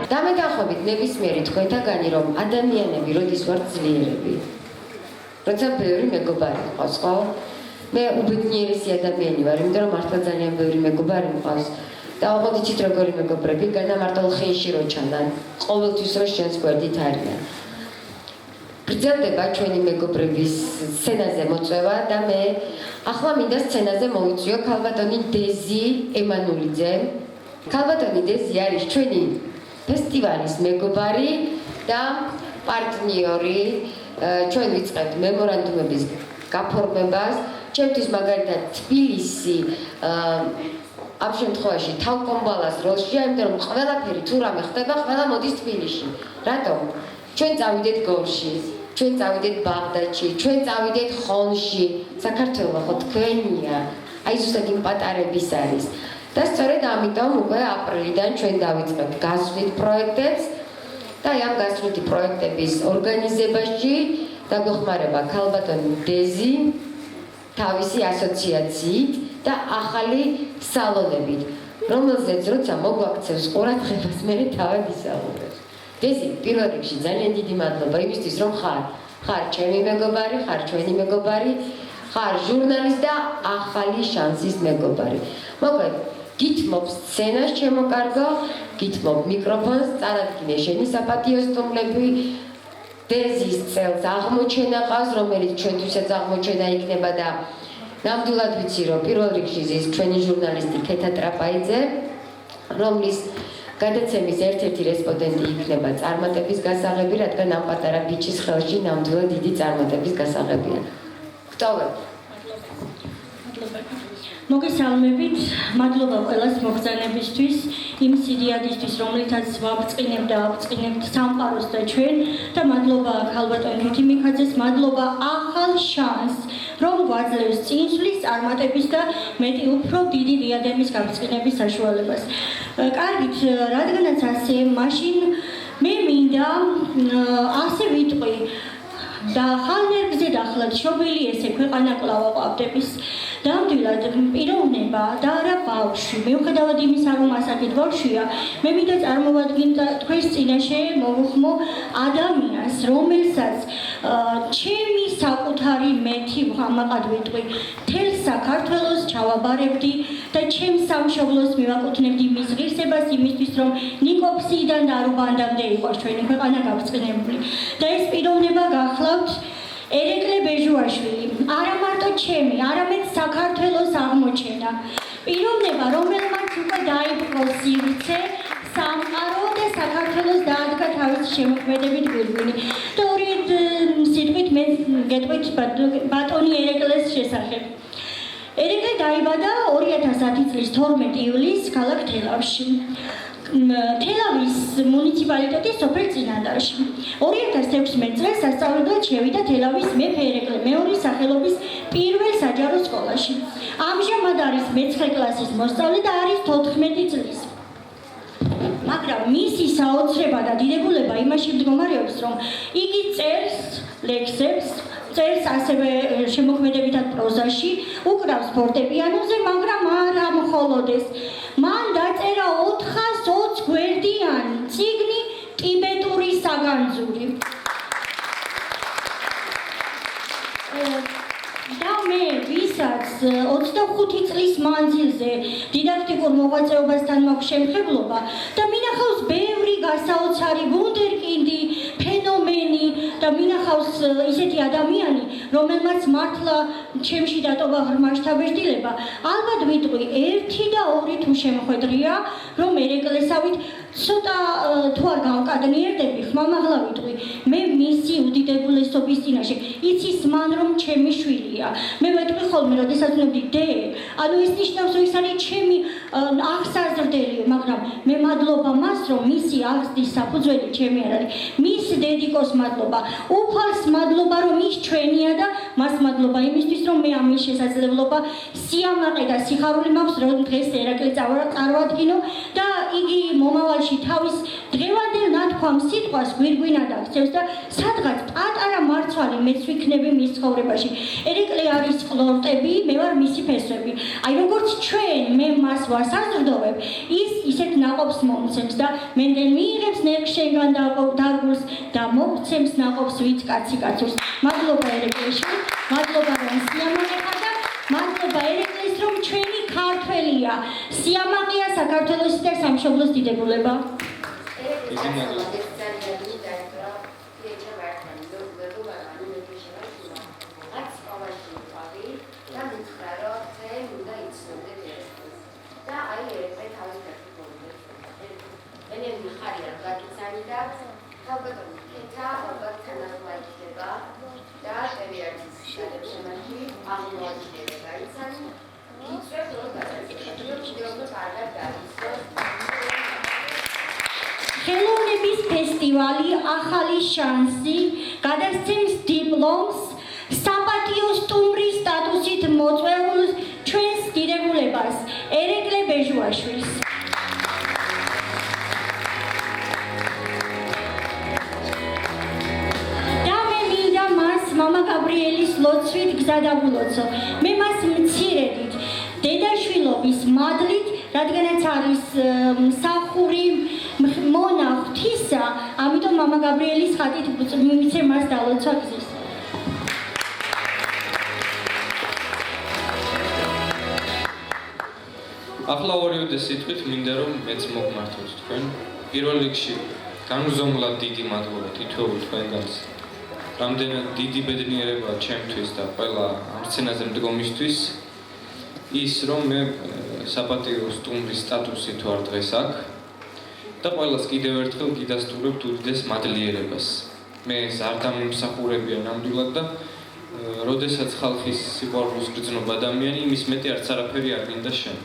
და მე განხობით ნებისმიერი თქვენთაგანი რომ ადამიანები როდის ვართ ძლიერები. როცა ბევრი მეგობარი მყავს, ხო? მე უბედნიერესი ადამიანი ვარ, იმიტომ რომ მართლა ძალიან ბევრი მეგობარი მყავს. და ალბათ იცით როგორი მეგობრები, განამარტო ხეში რო ჩანან, ყოველთვის რო შენს გვერდით არიან. გრძელდება ჩვენი მეგობრების სცენაზე მოწვევა და მე ახლა მინდა სცენაზე მოვიწვიო ქალბატონი დეზი ემანულიძე. ქალბატონი დეზი არის ჩვენი ფესტივალის მეგობარი და პარტნიორი. ჩვენ ვიწყებთ მემორანდუმების გაფორმებას. ჩემთვის მაგალითად თბილისი ამ შემთხვევაში თავკომბალას როლშია, იმიტომ რომ ყველაფერი თუ რამე ხდება, ყველა მოდის თბილისში. რატომ? ჩვენ წავიდეთ გორში, ჩვენ წავიდეთ ბაღდადში, ჩვენ წავიდეთ ხონში. საქართველო ხო თქვენია. აი ზუსტად იმ პატარების არის. და სწორედ ამიტომ უკვე აპრილიდან ჩვენ დავიწყებთ გასვლით პროექტებს და ამ გასვლითი პროექტების ორგანიზებაში დაგვეხმარება ქალბატონი დეზი თავისი ასოციაციით და ახალი სალონებით, რომელზეც როცა მოგვაქცევს ყურადღებას, მე თავად ისაუბრებ. დეზი, პირველ რიგში ძალიან დიდი მადლობა იმისთვის, რომ ხარ ჩემი მეგობარი, ხარ ჩვენი მეგობარი, ხარ ჟურნალისტი და ახალი შანსის მეგობარი. მოკლედ, გითმობ სცენას ჩემო კარგო, გითმობ მიკროფონს, წარადგინე შენი საპატიო სტუმრები. დეზის წელს აღმოჩენა ყავს, რომელიც ჩვენთვისაც აღმოჩენა იქნება და ნამდვილად ვიცი, რომ პირველ რიგში ზის ჩვენი ჟურნალისტი ქეთა ტრაპაიძე, რომლის გადაცემის ერთ-ერთი რესპონდენტი იქნება წარმატების გასაღები, რადგან ამ პატარა ბიჭის ხელში ნამდვილად დიდი წარმატების გასაღებია. გტოვებ. მოგესალმებით, მადლობა ყველას მოგზაურობისთვის, იმ სიდიადისთვის, რომლითაც ვაბრწყინებ და ავწყინებთ სამყაროს და ჩვენ და მადლობა ქალბატონ თვითიმიქაძეს, მადლობა ახალ შანსს, რომ გვაძლევს წინსვლის წარმატების და მეტი უფრო დიდი დიადემის გაბრწყინების საშუალებას. კარგით, რადგანაც ასე, მაშინ მე მინდა ასე ვიტყვი და ხალხზე დახლად შობილი ესე ქვეყანა კვლავ აყვავდების. ნამდვილად პიროვნება და არა ბავშვი. მიუხედავად იმისა, რომ ასაკით ბავშვია, მე მინდა წარმოვადგინო თქვენს წინაშე მოვუხმო ადამიანს, რომელსაც ჩემი საკუთარი მეთი ვამაყად ვიტყვი, მთელ საქართველოს ჩავაბარებდი და ჩემს სამშობლოს მივაკუთვნებდი მის ღირსებას იმისთვის, რომ ნიკოფსიიდან და არუბანდამდე იყოს ჩვენი ქვეყანა გაბრწყინებული. და ეს პიროვნება გახლავთ ერეკლე ბეჟუაშვილი, არა მარტო ჩემი, არამედ საქართველოს აღმოჩენა. პიროვნება, რომელმაც უკვე დაიპყრო სივრცე, სამყარო და საქართველოს დაადგა თავისი შემოქმედებით გვირგვინი. და ორი სიტყვით მე გეტყვით ბატონი ერეკლეს შესახებ. ერეკლე დაიბადა 2010 წლის 12 ივლისს ქალაქ თელავში. თელავის მუნიციპალიტეტის სოფელ წინანდალში. 2016 წელს სასწავლებლად შევიდა თელავის მეფე ერეკლე მეორის სახელობის პირველ საჯარო სკოლაში. ამჟამად არის მე-9 კლასის მოსწავლე და არის 14 წლის. მაგრამ მისი საოცრება და დიდებულება იმაში მდგომარეობს, რომ იგი წერს ლექსებს, წერს ასევე შემოქმედებითად პროზაში, უკრავს ფორტეპიანოზე, მაგრამ არა მხოლოდ ეს. მან დაწერა 420 გვერდიანი წიგნი ტიბეტური საგანძური. და მე ვისაც 25 წლის მანძილზე დიდაქტიკურ მოღვაწეობასთან მაქვს შემხებლობა და მინახავს ბევრი გასაოცარი ვუნდერკინდი, ფენომენი და მინახავს ისეთი ადამიანი, რომელმაც მართლა ჩემში დატოვა ღრმა შთაბეჭდილება. ალბათ ვიტყვი 1 და 2 თუ შემოხვედრია, რომ ერეკლესავით ცოტა თუ არ გავკადნიერდები, ხმამაღლა ვიტყვი, მე მისი უდიდებულესობის წინაშე იცის მან, რომ ჩემი შვილია. მე ვეტყვი ხოლმე, როდესაც ვნებდი დე, ანუ ეს ნიშნავს, რომ ის არის ჩემი აღსაზრდელი, მაგრამ მე მადლობა მას, რომ მისი აღზრდის საფუძველი ჩემი არ არის. მის დედიკოს მადლობა, უფალს მადლობა, რომ ის ჩვენია და მას მადლობა იმისთვის, რომ მე ამის შესაძლებლობა სიამაყე და სიხარული მაქვს, რომ დღეს ერეკლე წავადგინო და იგი მომავალში თავის დღევანდელ ნათქვამ სიტყვას გვირგვინად აქცევს და სადღაც პატარა არა მარცვალი, მეც ვიქნები მის ცხოვრებაში. ერეკლე არის ყლორტები, მე ვარ მისი ფესვები. აი როგორც ჩვენ მე მას ვარ საზრდოებ, ის ისეთ ნაყოფს მომცემს და მენდელ მიიღებს ნერგს შენგან დარგულს და მოგცემს ნაყოფს ვით კაცი კაცურს. მადლობა ერეკლეში, მადლობა რომ სიამაყე ხარ და მადლობა ერეკლეს რომ ჩვენი ქართველია. სიამაყეა საქართველოსი და სამშობლოს დიდებულება. ხელოვნების ფესტივალი ახალი შანსი გადასცემს დიპლომს საპატიო სტუმრის სტატუსით მოწვეულ ჩვენს დიდებულებას ერეკლე ბეჟუაშვილს. და მე მინდა მას მამა გაბრიელის ლოცვით გზა დავულოცო. მე მას მცირედით დედაშვილობის მადლით, რადგანაც არის მსახური მონა ღვთისა, ამიტომ მამა გაბრიელის ხატით მივიცე მას დალოცვა გზის. ახლა ორიოდე სიტყვით მინდა რომ მეც მოგმართოთ თქვენ. პირველ რიგში განუზომლად დიდი მადლობა თითოეულ თქვენგანს. რამდენად დიდი ბედნიერებაა ჩემთვის და ყველა ამ სცენაზე მდგომისთვის ის რომ მე საპატიო სტუმრის სტატუსით ვარ დღეს აქ და ყველას კიდევ ერთხელ გიდასტურებთ უდიდეს მადლიერებას. მე არ დამიმსახურებია ნამდვილად და როდესაც ხალხის სიყვარულს გრძნობა ადამიანი, იმის მეტი არც არაფერი არ მინდა შენ.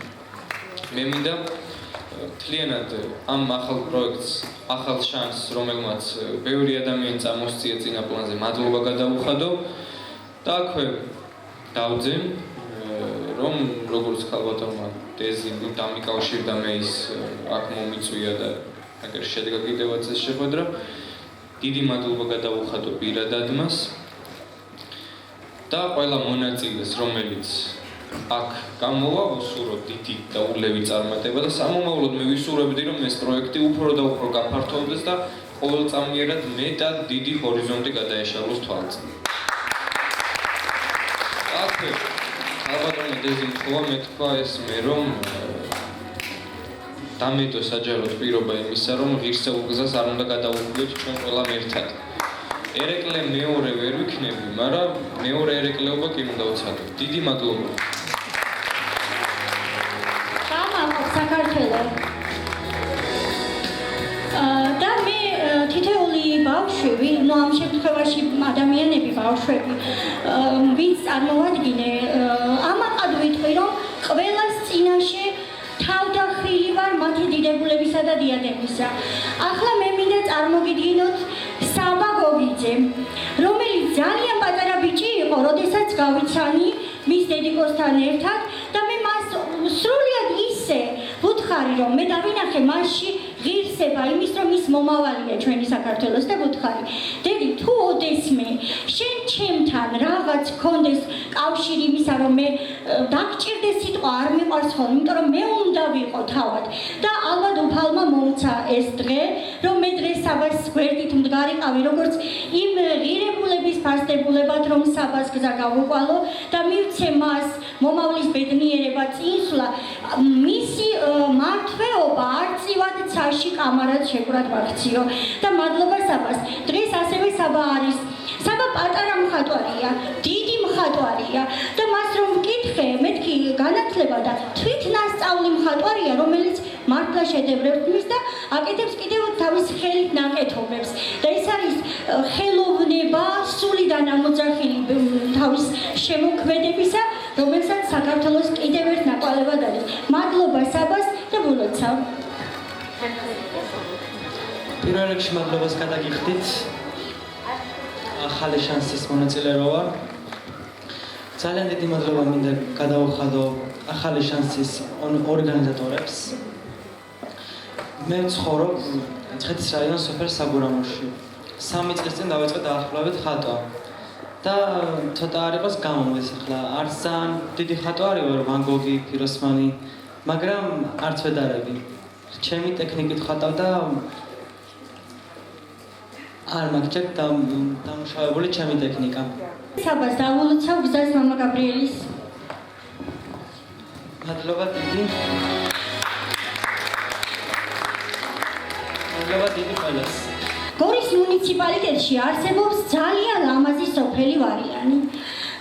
მე მინდა მთლიანად ამ ახალ პროექტს, ახალ შანსს, რომელმაც ბევრი ადამიანი წამოსწია წინა პლანზე, მადლობა გადავუხადო და აქვე დავძენ, რომ როგორც ქალბატონმა დეზი დამიკავშირდა მე ის აქ მომიწვია და აგერ შედგა კიდევაც ეს შეხვედრა. დიდი მადლობა გადავუხადო პირადად მას და ყველა მონაწილეს, რომელიც აქ გამოვა, ვუსურვებ დიდი და ულევი წარმატება და სამომავლოდ მე ვისურვებდი რომ ეს პროექტი უფრო და უფრო გაფართოვდეს და ყოველწამიერად მეტად დიდი ჰორიზონტი გადაეშალოს თვალწინ. აქვე ალბათო დეზიმ თქვა მე თქვა ეს მე რომ დამედო საჯაროდ პირობა იმისა რომ ღირსეულ გზას არ უნდა გადავუხვიოთ ჩვენ ყველამ ერთად. ერეკლე მეორე ვერ ვიქნები, მაგრამ მეორე ერეკლეობა კი უნდა ვცადოთ. დიდი მადლობა. საქართველო. და მე თითოეული ბავშვები, ნუ ამ შემთხვევაში ადამიანები ბავშვები, ვინც წარმოვადგინე, ამაყად ვიტყვი, რომ ყველას წინაშე თავდახრილი ვარ მათი დიდებულებისა და დიადებისა. ახლა მე მინდა წარმოგიდგინოთ საბა გოგიძე, რომელიც ძალიან პატარა ბიჭი იყო, როდესაც გავიცანი მის დედიკოსთან ერთად და მე მას სრულიად ისე ვუთხარი, რომ მე დავინახე მასში ღირსება იმის, რომ ის მომავალია ჩვენი საქართველოს და ვუთხარი. დედი, თუ ოდესმე შენ ჩემთან რაღაც გქონდეს კავშირი იმისა, რომ მე დაგჭირდეს სიტყვა არ მიყვარს ხოლმე, იმიტომ რომ მე უნდა ვიყო თავად და ალბათ უფალმა მომცა ეს დღე, რომ მე დღეს საბას გვერდით მდგარიყავი, როგორც იმ ღირებულების ფასდებულებად, რომ საბას გზა გავუყვალო და მივცე მას მომავლის ბედნიერება წინსვლა, მისი მართვეობა არწივად ცაში კამარად შეკვრად ვაქციო და მადლობა საბას. დღეს ასევე საბა არის. საბა პატარა მხატვარია, დიდი მხატვარია და მას რომ ვკითხე, მეთქი განათლება და თვითნასწავლი მხატვარია, რომელიც მართლა შედევრებს მის და აკეთებს კიდევ თავის ხელით ნაკეთობებს. და ეს არის ხელოვნება სულიდან ამოძახილი თავის შემოქმედებისა, რომელსაც საქართველოს კიდევ ერთ ნაკვალევად არის. მადლობა საბას და ვილოცავ. პირველ რიგში მადლობას გადაგიხდით ახალი შანსის მონაწილე რო ვარ. ძალიან დიდი მადლობა მინდა გადავუხადო ახალი შანსის ორგანიზატორებს. მე ვცხოვრობ მცხეთის რაიონის სოფელ საბურამოში. 3 წლის წინ დავიწყე დაახლოებით ხატვა. და ცოტა არ იყოს გამომდის ახლა. არც ძალიან დიდი ხატვა არ ვარ, ვან გოგი, ფიროსმანი, მაგრამ არც ვედარები. ჩემი ტექნიკით ხატავ და არ მაგჭებ დამუშავებული ჩემი ტექნიკა. საბას დავულოცავ გზას მამა გაბრიელის. მადლობა დიდი. მადლობა დიდი ყველას. გორის მუნიციპალიტეტში არსებობს ძალიან ლამაზი სოფელი ვარიანი.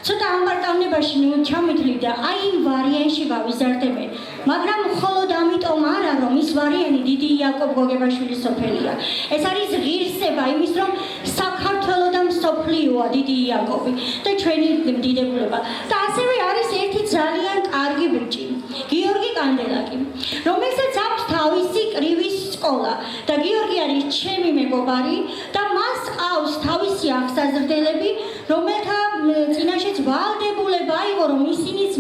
ცოტა ამბარტავნებაში ჩამითვლით და აი იმ ვარიანში გავიზარდები. მაგრამ მხოლოდ ამიტომ არა, რომ ის ვარიანი დიდი იაკობ გოგებაშვილის სოფელია. ეს არის ღირსება იმის, რომ საქართველო და მსოფლიოა დიდი იაკობი და ჩვენი დიდებულება. და ასევე არის ერთი ძალიან კარგი ბიჭი, გიორგი კანდელაკი, რომელსაც აქვს თავისი კრივის სკოლა და გიორგი არის ჩემი მეგობარი და მას ყავს თავისი აღსაზრდელები, რომელთა წინაშეც ვალდებულება აიღო, რომ ისინიც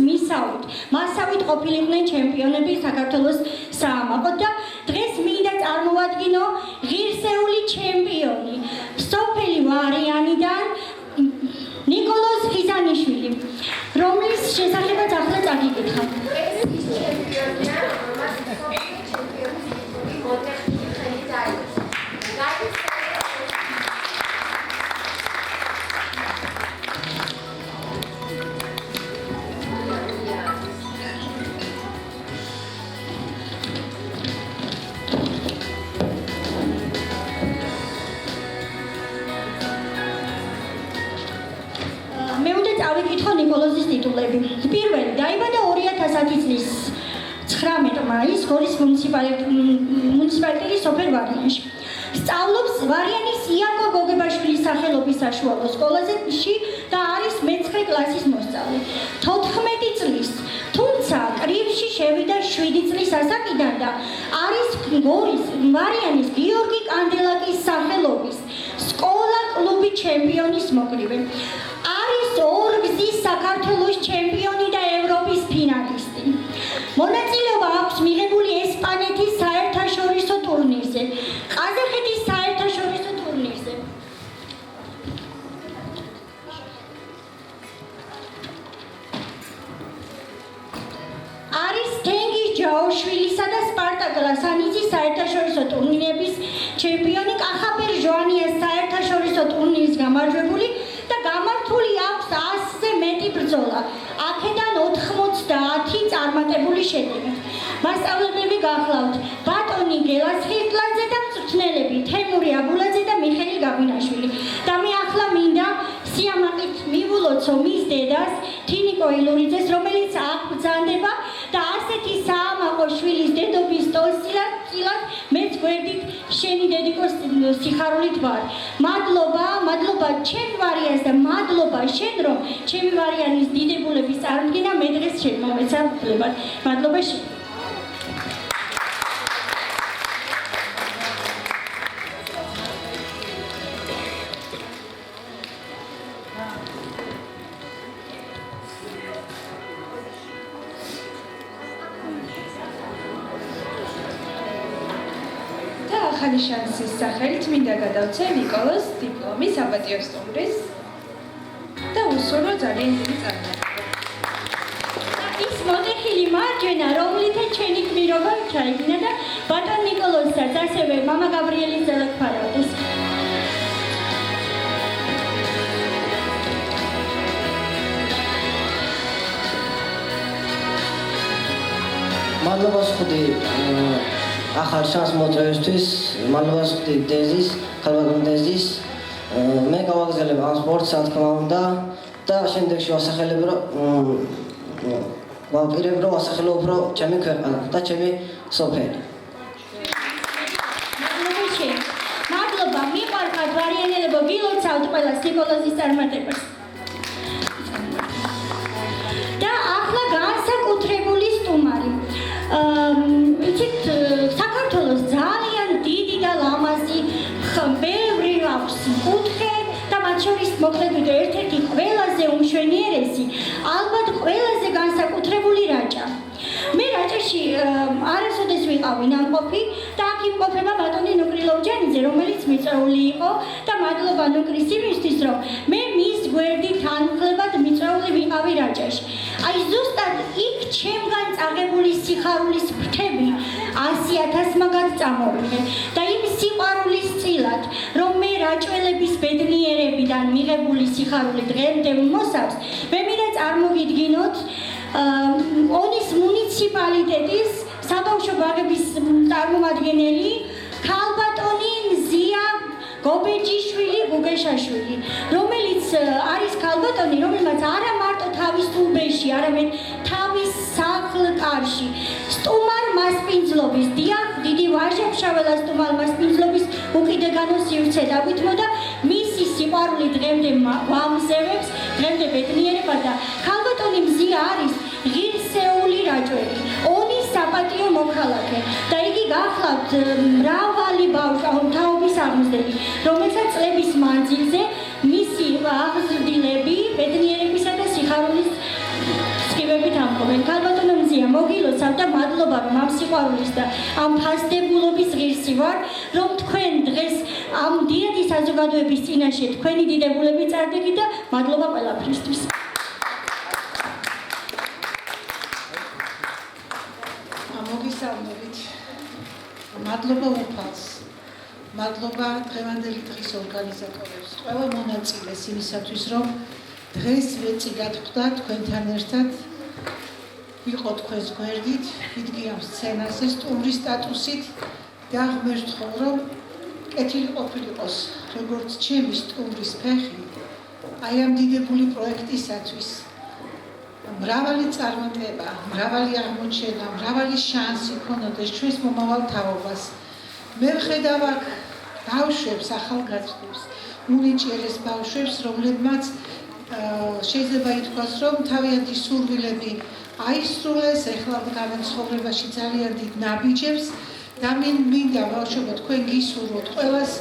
მასავით ყოფილიყვნენ ჩემპიონები საქართველოს საამაყოდ და დღეს მინდა წარმოვადგინო ღირსეული ჩემპიონი სოფელი ვარიანიდან ნიკოლოზ ხიზანიშვილი, რომლის შესახებაც ახლა წაგიკითხავ. ეს ჩემპიონია, რომელსაც სოფელი ჩემპიონის ტიტული მოტეხი ხელით აიღო. ნიკოლოზის ტიტულები. პირველი დაიბადა 2010 წლის 19 მაისს გორის მუნიციპალიტეტის სოფელ ვარიანში. სწავლობს ვარიანის იაკობ გოგებაშვილის სახელობის საშუალო სკოლაზე და არის მე-9 კლასის მოსწავლე. 14 წლის, თუმცა კრივში შევიდა 7 წლის ასაკიდან და არის გორის ვარიანის გიორგი კანდელაკის სახელობის სკოლა კლუბი ჩემპიონის მოკრივე. არის ორგზის საქართველოს ჩემპიონი და ევროპის ფინალისტი. მონაწილეობა აქვს მიღებული ესპანეთის საერთაშორისო ტურნირზე, ყაზახეთის საერთაშორისო ტურნირზე. არის თენგიზ ჯაოშვილისა და სპარტაკ ლასანიძის საერთაშორისო ტურნირების ჩემპიონი, კახაბერ ჟვანიას საერთაშორისო ტურნირის გამარჯვებული და გამართული აქვს 100-ზე მეტი ბრძოლა. აქედან 90 წარმატებული შედეგი. მასწავლებლები გახლავთ ბატონი გელას ხირტლაძე და მწვრთნელები თემური აბულაძე და მიხეილ გაბინაშვილი. და მე ახლა მინდა სიამაყით მივულოცო მის დედას თინიკო ილურიძეს, რომელიც აღბრძანდება და ასეთი საამაყო შვილის დედობის ტოლსილად მეც გვერდით შენი დედიკოს სიხარულით ვარ. მადლობა ჩემ ვარიანს და მადლობა შენ, რომ ჩემი ვარიანის დიდებულების წარმოდგენა მე დღეს შემომეცა უფლებად. მადლობა შენ. ახალი შანსის სახელით მინდა გადავცე ნიკოლოზ დიპლომი საპატიო სტუმრის და უსურვო ძალიან დიდი წარმატება. ის მოტეხილი მარჯვენა, რომლითაც ჩვენი გმირობა ჩაიგინა და ბატონ ნიკოლოზსაც ასევე მამა გაბრიელის ძალად ფარავდეს. მადლობა ხუთი ახალ შანს მოწვევისთვის, მადლობა ხუთი დეზის, ქალბატონ დეზის. მე გავაგზავნებ ამ სპორტს, რა თქმა უნდა, და შემდეგში ვასახელებ, რომ ვაპირებ, რომ ვასახელო უფრო ჩემი ქვეყანა და ჩემი სოფელი. მადლობა, მიყვარხართ ვარიანელებო, გილოცავთ ყველას ნიკოლოზის წარმატებას. და ახლა განსაკუთრებული სტუმარი. იცით, საქართველოს ძალიან დიდი და ლამაზი ბევრი აქვს კუთხე და მათ შორის მოკლედ ერთ-ერთი ყველაზე უმშვენიერესი, ალბათ ყველაზე განსაკუთრებული რაჭა. მე რაჭაში არასოდეს ვეყავი ნამყოფი და აქ იმყოფება ბატონი ნუკრი ლოვჯანიძე, რომელიც მიწვეული იყო და მადლობა ნუკრის იმისთვის, რომ მე მის გვერდით თანხლებად მიწვეული ვიყავი რაჭაში. აი ზუსტად იქ ჩემგან წაღებული სიხარულის ფრთები 100,000 მაგად წამოვიღე და იმ სიყვარულის წილად, რომ მე რაჭველების ბედნიერებიდან მიღებული სიხარული დღემდე მოსავს, მე მინდა წარმოგიდგინოთ ონის მუნიციპალიტეტის საბავშვო ბაღების წარმომადგენელი ქალბატონი მზია გობეჯიშვილი გუგეშაშვილი, რომელიც არის ქალბატონი, რომელმაც არა მარტო თავის უბეში, არამედ თავის სახლ-კარში სტუმარ მასპინძლობის, დიახ, დიდი ვაჟა-ფშაველა სტუმარ მასპინძლობის უკიდეგანო სივრცე დაგვითმოდა, მისი სიყვარული დღემდე ვამზევებს, დღემდე ბედნიერება და ქალბატონი მზია არის ღირსეული რაჭველი, ონის საპატიო მოქალაქე და იგი გახლავთ მრავალი თაობის აღმზრდელი, რომელსაც წლების მანძილზე მისი აღზრდილები ბედნიერებისა და სიხარულის სხივებით ამყოფენ. ქალბატონო მზია, მოგილოცავ და მადლობა, რომ ამ სიყვარულის და ამ ფასდებულობის ღირსი ვარ, რომ თქვენ დღეს ამ დიადი საზოგადოების წინაშე თქვენი დიდებულები წარდგით და მადლობა ყველაფრისთვის. მოგისალმებით. მადლობა უფალს. მადლობა დღევანდელი დღის ორგანიზატორებს, ყველა მონაწილეს იმისათვის, რომ დღეს ვეწი გათხვდა თქვენთან ერთად ვიყო თქვენს გვერდით, ვიდგი ამ სცენაზე სტუმრის სტატუსით და ღმერთო, რომ კეთილი ყოფილიყოს როგორც ჩემი სტუმრის ფეხი, აი ამ დიდებული პროექტისათვის. მრავალი წარმატება, მრავალი აღმოჩენა, მრავალი შანსი ქონოდეს ჩვენს მომავალ თაობას. მე ვხედავ აქ ბავშვებს, ახალგაზრდებს, უნიჭიერეს ბავშვებს, რომლებმაც შეიძლება ითქვას, რომ თავიანთი სურვილები აისრულეს, ეხლა განაცხოვრებაში ძალიან დიდ ნაბიჯებს და მინდა ბავშვებო, თქვენ გისურვოთ ყველას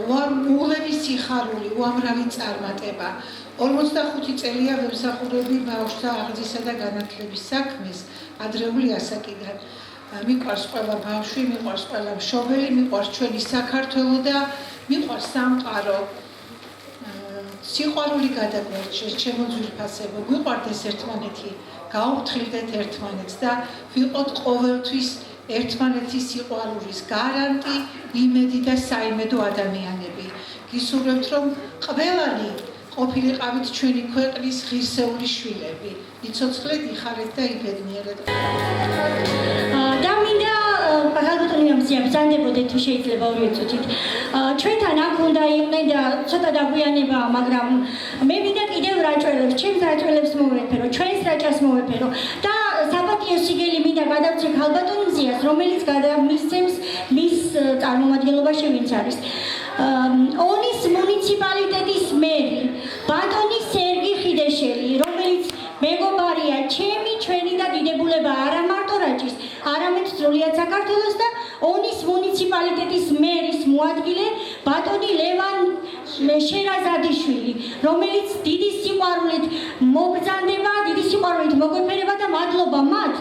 უამრავი სიხარული, უამრავი წარმატება. 45 წელია ვემსახურები ბავშვთა აღზრდისა და განათლების საქმეს ადრეული ასაკიდან. მიყვარს ყველა ბავშვი, მიყვარს ყველა მშობელი, მიყვარს ჩვენი საქართველო და მიყვარს სამყარო. სიყვარული გადაგვერჩეს, ჩემო ძვირფასებო, გვიყვარდეს ერთმანეთი, გაუფრთხილდეთ ერთმანეთს და ვიყოთ ყოველთვის ერთმანეთის სიყვარულის გარანტი, იმედი და საიმედო ადამიანები. გისურვებთ, რომ ყველანი ყოფილიყავით ჩვენი ქვეყნის ღირსეული შვილები. იცოცხლეთ, იხარეთ და იბედნიერეთ. და მინდა ქალბატონი მზია ბრძანდებოდეთ თუ შეიძლება 2 წუთით. ჩვენთან აქ უნდა იყვნენ და ცოტა დაგვიანებაა, მაგრამ მე მინდა კიდევ რაჭველებს, ჩემს რაჭველებს მოვეფერო, ჩვენს რაჭას მოვეფერო და საპატიო სიგელი მინდა გადავწე ქალბატონ მზიას, რომელიც გადამისცემს მის წარმომადგენლობაში ვინც არის. ონის მუნიციპალიტეტის მერი, ბატონი სერგი ხიდეშელი, რომელიც მეგობარია ჩემი, ჩვენი და დიდებულება არა მარტო რაჭის, არამედ სრულიად საქართველოს და ონის მუნიციპალიტეტის მერის მოადგილე ბატონი ლევან შერაზადიშვილი, რომელიც დიდი სიყვარულით მობრძანდება, დიდი სიყვარულით მოგვეფერება და მადლობა მათ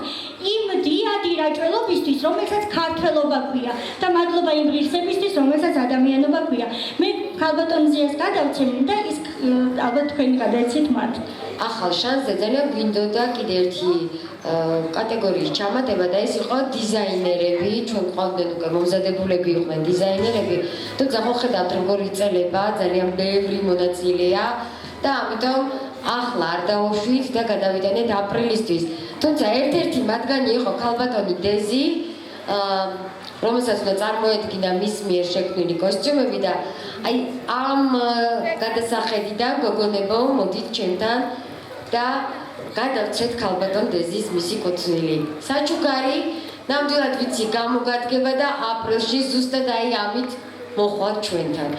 იმ დიადი რაჭველობისთვის, რომელსაც ქართველობა ქვია და მადლობა იმ ღირსებისთვის, რომელსაც ადამიანობა ქვია. მე ქალბატონ მზიას გადავცემ და ის ალბათ თქვენი გადაეცით მათ. ახალ შანსზე ძალიან გვინდოდა კიდე ერთი კატეგორიის ჩამატება და ეს იყო დიზაინერები, ჩვენ ყავდნენ უკვე მომზადებულები იყვნენ დიზაინერები. თუმცა მოხედავთ როგორ იწელება, ძალიან ბევრი მონაწილეა და ამიტომ ახლა არ დავუშვით და გადავიტანეთ აპრილისთვის. თუმცა ერთ-ერთი მათგანი იყო ქალბატონი დეზი, რომელსაც უნდა წარმოედგინა მის მიერ შექმნილი კოსტიუმები და აი ამ გადასახედიდან გოგონებო მოდით ჩემთან და გადავცეთ ქალბატონ დეზის მისი კუთვნილი. საჩუქარი ნამდვილად ვიცი გამოგადგება და აპრილში ზუსტად აი ამით მოხვალ ჩვენთან.